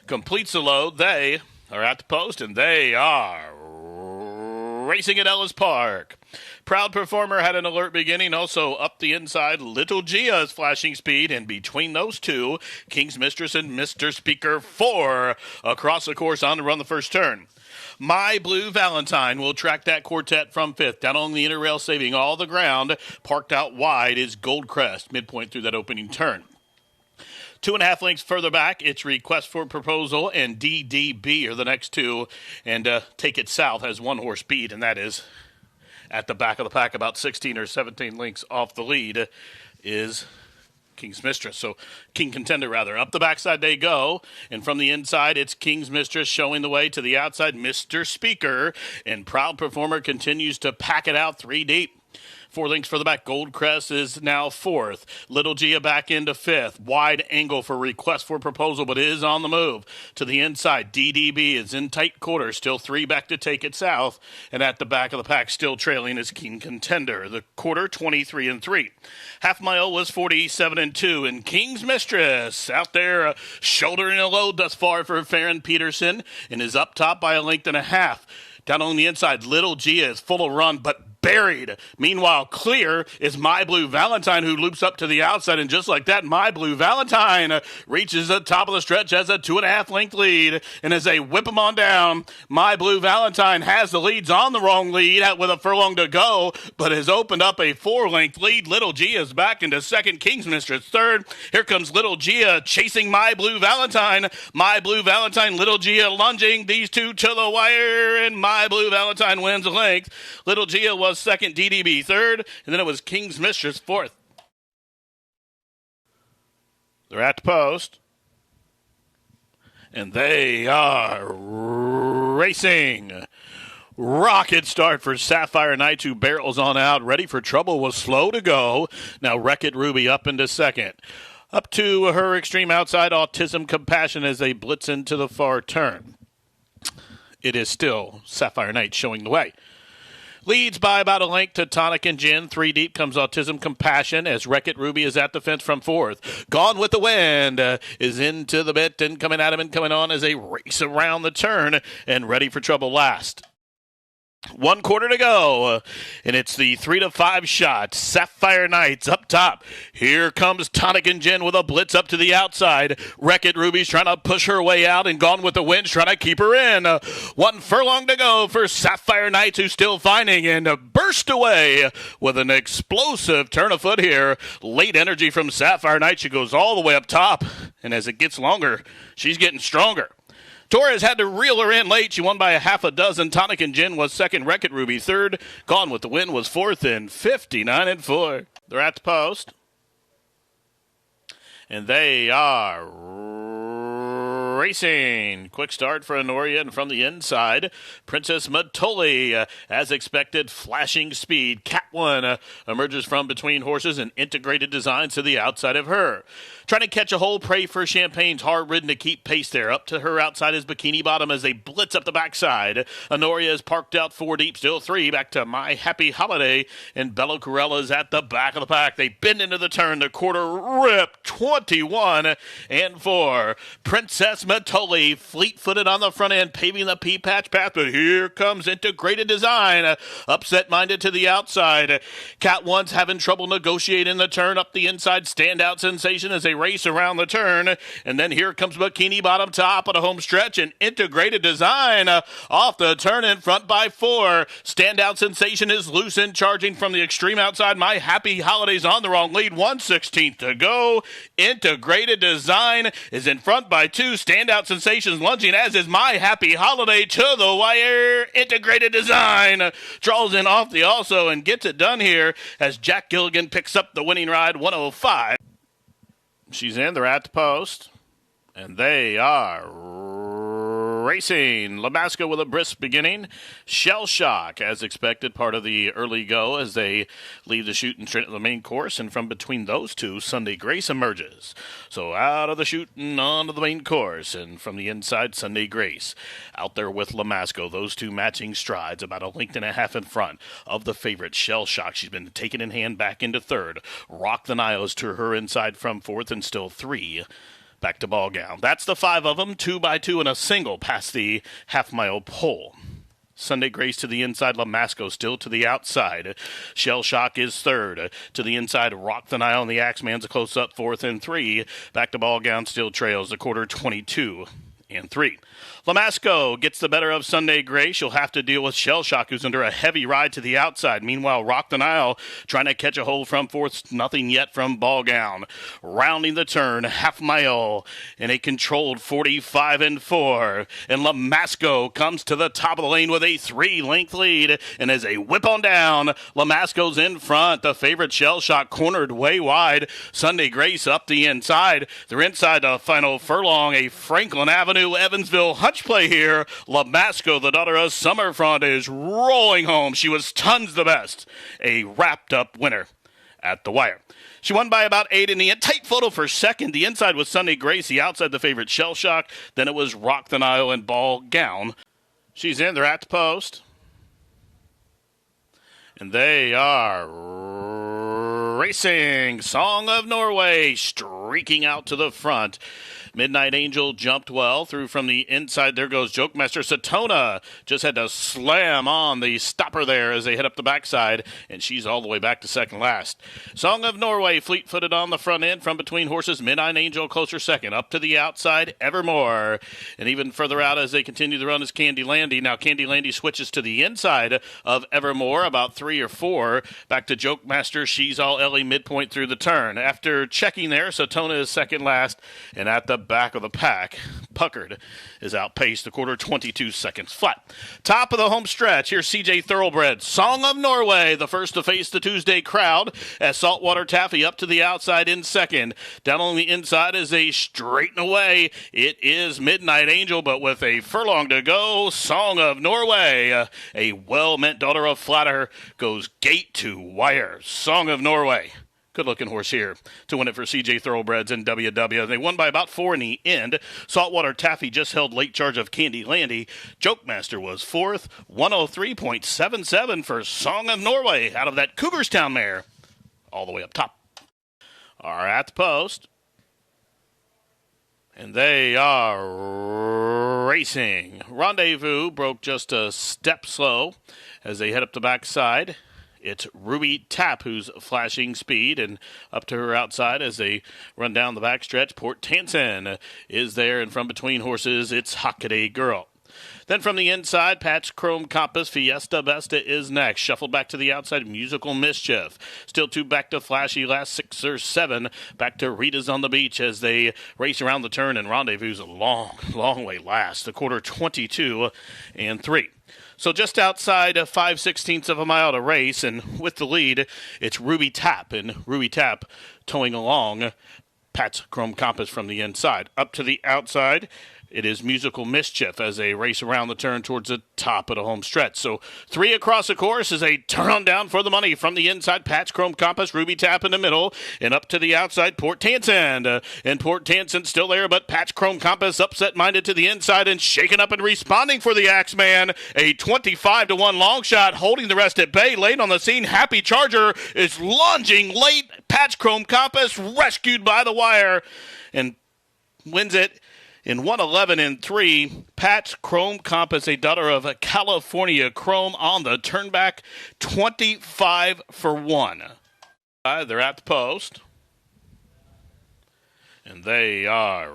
completes the load. They are at the post, and they are racing at Ellis Park. Proud Performer had an alert beginning. Also up the inside, Little Gia's flashing speed. And between those two, King's Mistress and Mr. Speaker 4 across the course on to run the first turn. My Blue Valentine will track that quartet from fifth. Down on the inner rail, saving all the ground. Parked out wide is Goldcrest, midpoint through that opening turn. 2.5 lengths further back, it's Request for Proposal and DDB are the next two. And Take It South has one horse speed, and that is at the back of the pack, about 16 or 17 lengths off the lead, is King's Mistress. So King Contender, rather. Up the backside they go, and from the inside, it's King's Mistress showing the way to the outside, Mr. Speaker, and Proud Performer continues to pack it out 3 deep. 4 lengths for the back. Goldcrest is now fourth. Little Gia back into fifth. Wide angle for Request for Proposal, but is on the move. To the inside, DDB is in tight quarters. Still 3 back to Take It South. And at the back of the pack, still trailing is King Contender. The quarter, 23-3. Half mile was 47-2. And King's Mistress out there shouldering a load thus far for Farron Peterson and is up top by 1.5 lengths. Down on the inside, Little Gia is full of run, but buried. Meanwhile, clear is My Blue Valentine, who loops up to the outside, and just like that, My Blue Valentine reaches the top of the stretch as a 2.5 length lead, and as they whip him on down, My Blue Valentine has the leads on the wrong lead with a furlong to go, but has opened up a 4-length lead. Little Gia is back into second, King's Mistress third. Here comes Little Gia chasing My Blue Valentine. My Blue Valentine, Little Gia lunging these two to the wire, and My Blue Valentine wins a length. Little Gia was second, DDB third, and then it was King's Mistress fourth. They're at the post, and they are racing. Rocket start for Sapphire Knight, who barrels on out. Ready for Trouble was slow to go. Now Wreck-It Ruby up into second. Up to her extreme outside, Autism Compassion as they blitz into the far turn. It is still Sapphire Knight showing the way. Leads by about 1 length to Tonic and Gin. 3 deep comes Autism Compassion as Wreck-It Ruby is at the fence from fourth. Gone with the Wind is into the bit and coming at him and coming on as they race around the turn and Ready for Trouble last. 1/4 to go, and it's the 3 to 5 shot. Sapphire Knights up top. Here comes Tonic and Gin with a blitz up to the outside. Wreck-It Ruby's trying to push her way out, and Gone with the Wind trying to keep her in. 1 furlong to go for Sapphire Knights, who's still finding and burst away with an explosive turn of foot here. Late energy from Sapphire Knight. She goes all the way up top, and as it gets longer, she's getting stronger. Torres had to reel her in late. She won by 6. Tonic and Gin was second. Wreck-It Ruby third. Gone with the Wind was fourth and 59-4. They're at the post. And they are racing. Quick start for Honoria, and from the inside, Princess Matoli, as expected, flashing speed. Cat 1 emerges from between horses and Integrated Designs to the outside of her. Trying to catch a hole, Pray for Champagne's hard-ridden to keep pace there. Up to her outside is Bikini Bottom as they blitz up the backside. Honoria is parked out 4 deep, still 3. Back to My Happy Holiday, and Bello Corella's at the back of the pack. They bend into the turn. The quarter rip, 21-4. Princess Matoli, fleet-footed on the front end, paving the pea-patch path, but here comes Integrated Design. Upset-minded to the outside. Cat 1's having trouble negotiating the turn up the inside. Standout sensation as they race around the turn, and then here comes Bikini Bottom top of the home stretch, and Integrated Design off the turn in front by 4. Standout sensation is loose and charging from the extreme outside. My Happy Holidays on the wrong lead. 1/16 to go. Integrated Design is in front by 2. Standout sensations lunging, as is My Happy Holiday to the wire. Integrated Design draws in off the also and gets it done here as Jack Gilligan picks up the winning ride. 105. She's in. They're at the post, and they are racing. Lamasco with a brisk beginning. Shell Shock, as expected, part of the early go as they leave the chute and the main course, and from between those two, Sunday Grace emerges. So out of the chute and onto the main course, and from the inside, Sunday Grace. Out there with Lamasco, those two matching strides, about 1.5 lengths in front of the favorite, Shell Shock. She's been taken in hand back into third. Rock the Nile is to her inside from fourth, and still 3 back to ball gown. That's the 5 of them, 2 by 2 and a single past the half-mile pole. Sunday Grace to the inside, Lamasco still to the outside. Shell Shock is third. To the inside, Rock the Nile and the Axeman's a close-up 4th and 3. Back to ball gown, still trails the quarter 22 and 3. Lamasco gets the better of Sunday Grace. She'll have to deal with Shell Shock, who's under a heavy ride to the outside. Meanwhile, Rock the Nile trying to catch a hold from 4th. Nothing yet from ball gown. Rounding the turn, half mile, in a controlled 45 and 4. And Lamasco comes to the top of the lane with a 3-length lead. And as a whip on down, Lamasco's in front. The favorite Shell Shock cornered way wide. Sunday Grace up the inside. They're inside the final furlong. A Franklin Avenue, Evansville hunch play here. Lamasco, the daughter of Summerfront, is rolling home. She was tons the best. A wrapped-up winner at the wire. She won by about 8 in the end. Tight photo for second. The inside was Sunday Grace. The outside, the favorite Shell Shock. Then it was Rock the Nile and Ball Gown. She's in. They're at the post. And they are racing. Song of Norway streaking out to the front. Midnight Angel jumped well through from the inside. There goes Jokemaster. Satona just had to slam on the stopper there as they head up the backside, and she's all the way back to second last. Song of Norway fleet-footed on the front end from between horses. Midnight Angel closer second. Up to the outside, Evermore. And even further out as they continue to run is Candy Landy. Now Candy Landy switches to the inside of Evermore, about 3 or 4. Back to Jokemaster. She's all Ellie midpoint through the turn. After checking there, Satona is second last, and at the back of the pack, Puckered is outpaced the quarter 22 seconds flat. Top of the home stretch, here's CJ Thoroughbred. Song of Norway, the first to face the Tuesday crowd, as Saltwater Taffy up to the outside in second. Down on the inside as they straighten away, it is Midnight Angel, but with a furlong to go, Song of Norway, a well-meant daughter of Flatter, goes gate to wire. Song of Norway. Good-looking horse here to win it for CJ Thoroughbreds in WW. They won by about 4 in the end. Saltwater Taffy just held late charge of Candy Landy. Jokemaster was 4th, 103.77 for Song of Norway out of that Cougarstown mare. All the way up top. Are at the post. And they are racing. Rendezvous broke just a step slow as they head up the backside. It's Ruby Tap who's flashing speed, and up to her outside as they run down the backstretch. Port Tansen is there, and from between horses, it's Hockaday Girl. Then from the inside, Patch Chrome Compass, Fiesta Besta is next. Shuffled back to the outside, Musical Mischief. Still 2 back to Flashy, last 6 or 7. Back to Rita's on the Beach as they race around the turn, and Rendezvous a long, long way last. The quarter 22 and 3. So just outside of 5/16 of a mile to race, and with the lead, it's Ruby Tap, and Ruby Tap towing along Pat's Chrome Compass from the inside. Up to the outside, it is Musical Mischief as they race around the turn towards the top of the home stretch. So 3 across the course as they turn on down for the money. From the inside, Patch Chrome Compass, Ruby Tap in the middle, and up to the outside, Port Tansen. And Port Tansen still there, but Patch Chrome Compass upset-minded to the inside and shaken up and responding for the Axeman. A 25-1 long shot, holding the rest at bay. Late on the scene, Happy Charger is lunging late. Patch Chrome Compass rescued by the wire and wins it in 1:11 and 3. Patch Chrome Compass, a daughter of California Chrome, on the turnback, 25 for 1. They're at the post. And they are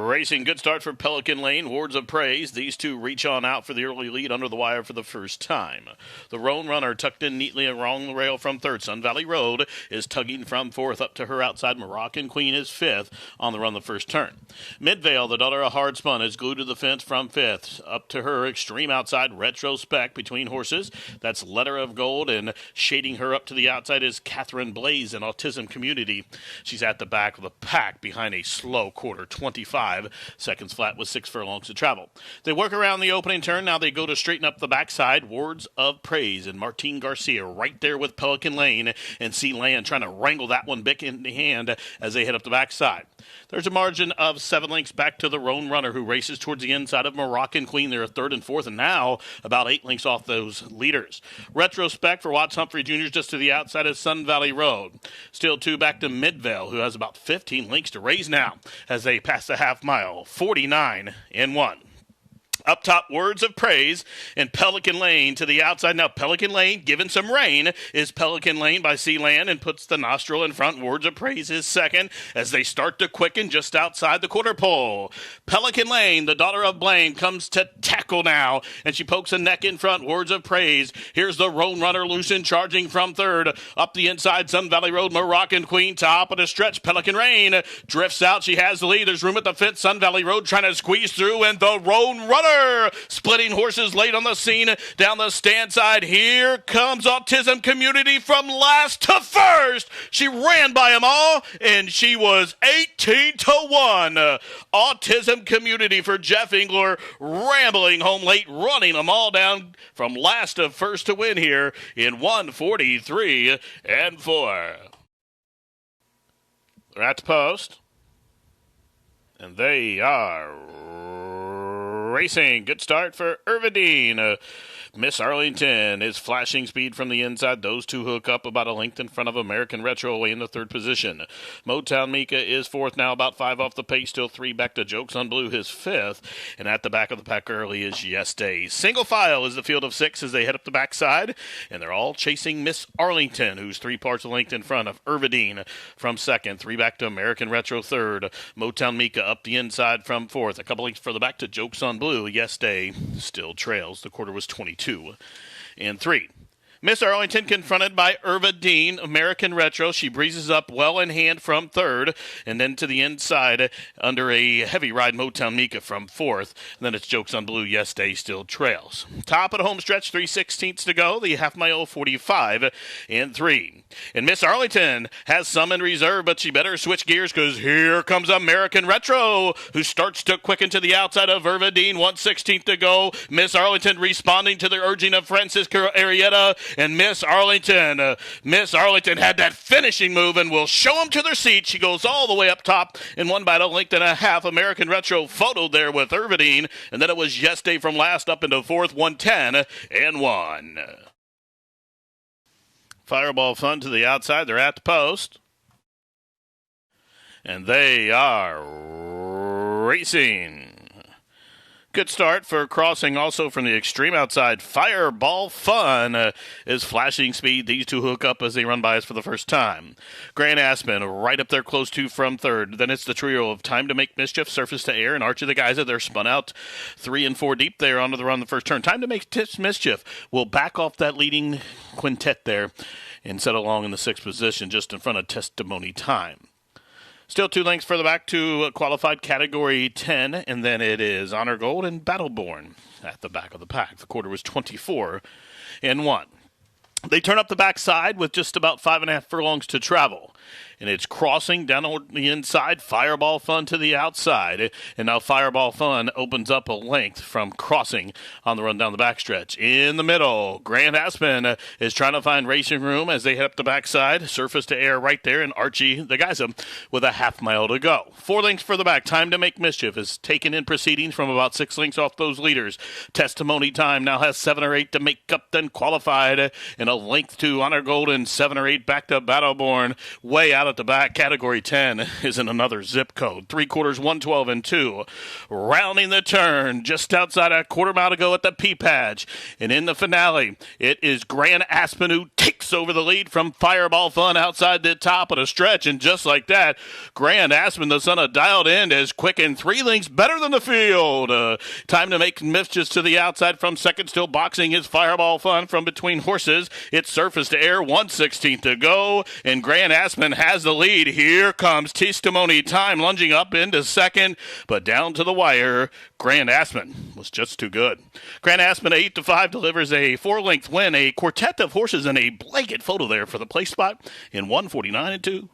racing. Good start for Pelican Lane. Wards of Praise. These two reach on out for the early lead under the wire for the first time. The Roan Runner tucked in neatly along the rail from third. Sun Valley Road is tugging from fourth. Up to her outside, Moroccan Queen is fifth on the run the first turn. Midvale, the daughter of Hard Spun, is glued to the fence from fifth. Up to her extreme outside, Retrospect between horses. That's Letter of Gold, and shading her up to the outside is Catherine Blaze in Autism Community. She's at the back of the pack behind a slow quarter 25 5. Seconds flat with 6 furlongs to travel. They work around the opening turn. Now they go to straighten up the backside. Words of Praise and Martin Garcia right there with Pelican Lane and C Land trying to wrangle that one big in the hand as they head up the backside. There's a margin of 7 lengths back to the Roan Runner, who races towards the inside of Moroccan Queen. They're 3rd and 4th, and now about 8 lengths off those leaders. Retrospect for Watts Humphrey Jr. just to the outside of Sun Valley Road. Still 2 back to Midvale, who has about 15 lengths to raise now as they pass the half mile. 49 and 1. Up top, Words of Praise and Pelican Lane to the outside. Now, Pelican Lane, given some rain, is Pelican Lane by Sealand and puts the nostril in front. Words of Praise is second as they start to quicken just outside the quarter pole. Pelican Lane, the daughter of Blaine, comes to tackle now, and she pokes a neck in front. Words of Praise. Here's the Roan Runner loose and charging from 3rd. Up the inside, Sun Valley Road, Moroccan Queen, top of the stretch. Pelican Lane drifts out. She has the lead. There's room at the 5th. Sun Valley Road trying to squeeze through, and the Roan Runner splitting horses late on the scene down the stand side. Here comes Autism Community from last to first. She ran by them all, and she was 18 to 1. Autism Community for Jeff Engler, rambling home late, running them all down from last to first to win here in 143 and 4. They're at the post, and they are racing. Good start for Irvadine. Miss Arlington is flashing speed from the inside. Those two hook up about a length in front of American Retro away in the 3rd position. Motown Mika is 4th now, about 5 off the pace, still 3 back to Jokes on Blue, his 5th. And at the back of the pack early is Yes Day. Single file is the field of 6 as they head up the backside, and they're all chasing Miss Arlington, who's 3 parts of length in front of Irvadine from 2nd, 3 back to American Retro 3rd. Motown Mika up the inside from 4th, a couple lengths further back to Jokes on Blue. Yes Day still trails. The quarter was 22 and 3. Miss Arlington confronted by Irvadine, American Retro. She breezes up well in hand from 3rd, and then to the inside under a heavy ride, Motown Mika from 4th. And then it's Jokes on Blue, Yes Day still trails. Top of the home stretch, 3/16 to go. The half mile, 45 and 3. And Miss Arlington has some in reserve, but she better switch gears because here comes American Retro, who starts to quicken to the outside of Irvadine, 1/16 to go. Miss Arlington responding to the urging of Francisco Arrieta. And Miss Arlington had that finishing move and will show them to their seat. She goes all the way up top in 1 by a length and a half. American Retro photoed there with Irvadine, and then it was Yes Day from last up into 4th, 110 and 1. Fireball Fun to the outside. They're at the post, and they are racing. Good start for Crossing, also from the extreme outside. Fireball Fun is flashing speed. These two hook up as they run by us for the first time. Grand Aspen right up there close to from 3rd. Then it's the trio of Time to Make Mischief, Surface to Air, and Archie the Geyser. They're spun out 3 and 4 deep there onto the run the first turn. Time to Make Mischief will back off that leading quintet there and set along in the 6th position just in front of Testimony Time. Still 2 lengths further back to qualified category 10, and then it is Honor Gold and Battleborn at the back of the pack. The quarter was 24 and 1. They turn up the backside with just about 5.5 furlongs to travel. And it's Crossing down on the inside, Fireball Fun to the outside. And now Fireball Fun opens up a length from Crossing on the run down the backstretch. In the middle, Grand Aspen is trying to find racing room as they head up the backside. Surface to Air right there, and Archie the Geyser with a half mile to go. 4 lengths further back, Time to Make Mischief is taken in proceedings from about 6 lengths off those leaders. Testimony Time now has 7 or 8 to make up, then qualified. And a length to Honor Gold and 7 or 8 back to Battleborn. Way out at the back, category 10 is in another zip code. 3/4, 112 and 2. Rounding the turn just outside a quarter mile to go at the P-Patch. And in the finale, it is Grand Aspen who takes over the lead from Fireball Fun outside the top of the stretch. And just like that, Grand Aspen, the son of Dialed In, is quickened 3 lengths better than the field. Time to Make Mischief to the outside from 2nd, still boxing is Fireball Fun from between horses. It's Surface to Air, 1/16 to go. And Grand Aspen has the lead. Here comes Testimony Time lunging up into 2nd, but down to the wire, Grand Aspen was just too good. Grand Aspen 8-5 delivers a 4-length win, a quartet of horses, and a blanket photo there for the place spot in 149 and 2.